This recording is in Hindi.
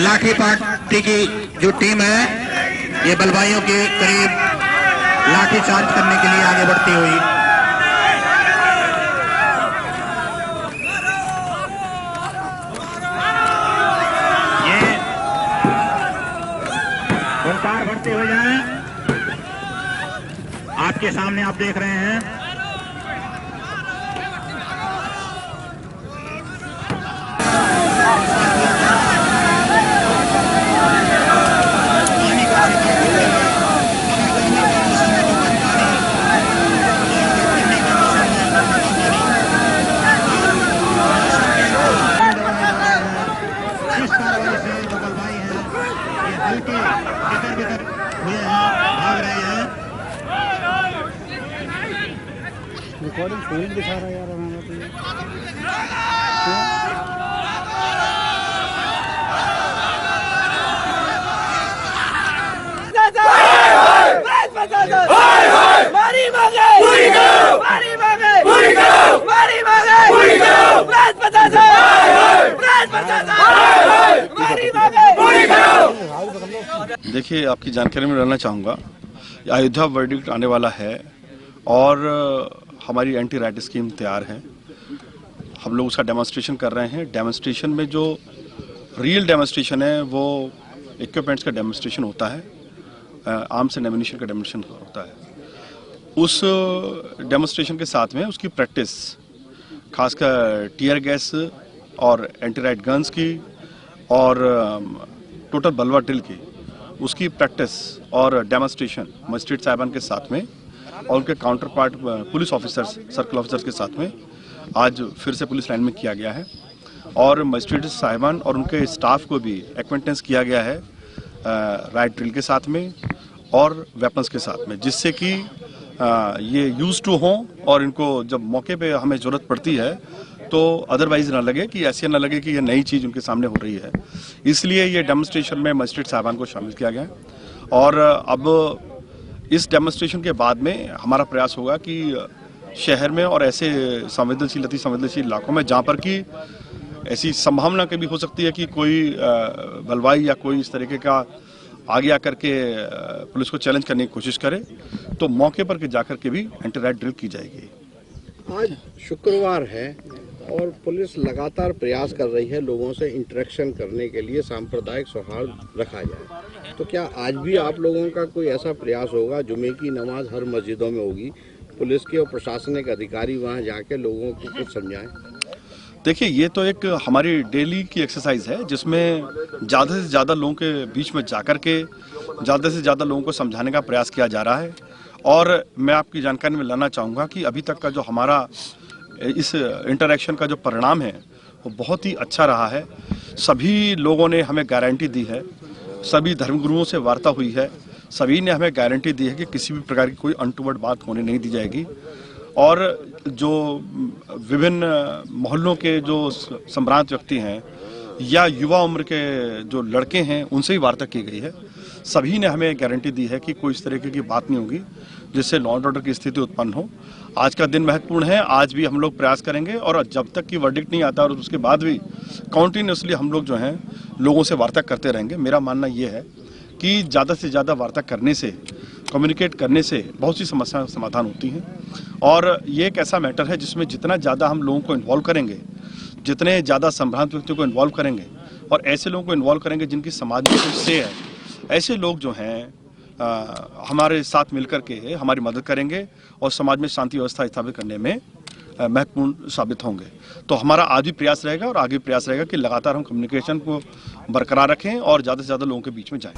लाठी पार्टी की जो टीम है ये बलवाइयों के करीब लाठी चार्ज करने के लिए आगे बढ़ती हुई ये ओंकार बढ़ते हुए जाए। आपके सामने आप देख रहे हैं रिकॉर्डिंग फोन दिखा रहा है यार हमारा तो देखिए, आपकी जानकारी में रहना चाहूँगा, अयोध्या वर्डिक्ट आने वाला है और हमारी एंटी राइट स्कीम तैयार है। हम लोग उसका डेमोन्स्ट्रेशन कर रहे हैं। डेमोन्स्ट्रेशन में जो रियल डेमोन्स्ट्रेशन है वो इक्विपमेंट्स का डेमोन्स्ट्रेशन होता है, आर्म्स एंड एम्यूनिशन का डेमोन्स्ट्रेशन होता है। उस डेमोन्स्ट्रेशन के साथ में उसकी प्रैक्टिस, खासकर टीयर गैस और एंटी राइट गन्स की और टोटल बलवा ड्रिल की, उसकी प्रैक्टिस और डेमोन्स्ट्रेशन मजिस्ट्रेट साहिबान के साथ में और उनके counter part police officers, circle officers के साथ में आज फिर से पुलिस लाइन में किया गया है और मजिस्ट्रेट साहिबान और उनके स्टाफ को भी एक्वेंटेंस किया गया है राइट ड्रिल के साथ में और वेपन्स के साथ में, जिससे कि ये यूज टू हों और इनको जब मौके पे हमें ज़रूरत पड़ती है तो अदरवाइज ना लगे कि ऐसे ना लगे कि ये नई चीज़ उनके सामने हो रही है। इसलिए ये डेमोन्स्ट्रेशन में मजिस्ट्रेट साहिबान को शामिल किया गया है और अब इस डेमोन्स्ट्रेशन के बाद में हमारा प्रयास होगा कि शहर में और ऐसे संवेदनशील, अति संवेदनशील इलाकों में जहाँ पर कि ऐसी संभावना कभी हो सकती है कि कोई बलवाई या कोई इस तरीके का आगे आकर के पुलिस को चैलेंज करने की कोशिश करे, तो मौके पर के जाकर के भी एंटी राइट ड्रिल की जाएगी। आज शुक्रवार है और पुलिस लगातार प्रयास कर रही है लोगों से इंटरेक्शन करने के लिए, सांप्रदायिक सौहार्द रखा जाए। तो क्या आज भी आप लोगों का कोई ऐसा प्रयास होगा? जुमे की नमाज हर मस्जिदों में होगी, पुलिस के और प्रशासनिक अधिकारी वहां जाके लोगों को कुछ समझाएं। देखिए, ये तो एक हमारी डेली की एक्सरसाइज है जिसमें ज़्यादा से ज़्यादा लोगों के बीच में जाकर के ज़्यादा से ज़्यादा लोगों को समझाने का प्रयास किया जा रहा है। और मैं आपकी जानकारी में लाना चाहूँगा कि अभी तक का जो हमारा इस इंटरेक्शन का जो परिणाम है वो बहुत ही अच्छा रहा है। सभी लोगों ने हमें गारंटी दी है, सभी धर्मगुरुओं से वार्ता हुई है, सभी ने हमें गारंटी दी है कि किसी भी प्रकार की कोई अनटूवर्ड बात होने नहीं दी जाएगी। और जो विभिन्न मोहल्लों के जो संभ्रांत व्यक्ति हैं या युवा उम्र के जो लड़के हैं उनसे भी वार्ता की गई है। सभी ने हमें गारंटी दी है कि कोई इस तरीके की बात नहीं होगी जिससे लॉ एंड ऑर्डर की स्थिति उत्पन्न हो। आज का दिन महत्वपूर्ण है, आज भी हम लोग प्रयास करेंगे और जब तक कि वर्डिक्ट नहीं आता और उसके बाद भी कॉन्टिन्यूसली हम लोग जो हैं लोगों से वार्ता करते रहेंगे। मेरा मानना ये है कि ज़्यादा से ज़्यादा वार्ता करने से, कम्युनिकेट करने से बहुत सी समस्याएं समाधान होती हैं और ये एक ऐसा मैटर है जिसमें जितना ज़्यादा हम लोगों को इन्वॉल्व करेंगे, जितने ज़्यादा संभ्रांत व्यक्तियों को इन्वॉल्व करेंगे और ऐसे लोगों को इन्वॉल्व करेंगे जिनकी समाज में कुछ से है, ऐसे लोग जो हैं हमारे साथ मिलकर के हमारी मदद करेंगे और समाज में शांति व्यवस्था स्थापित करने में महत्वपूर्ण साबित होंगे। तो हमारा आज भी प्रयास रहेगा और आगे प्रयास रहेगा कि लगातार हम कम्युनिकेशन को बरकरार रखें और ज़्यादा से ज़्यादा लोगों के बीच में जाएं।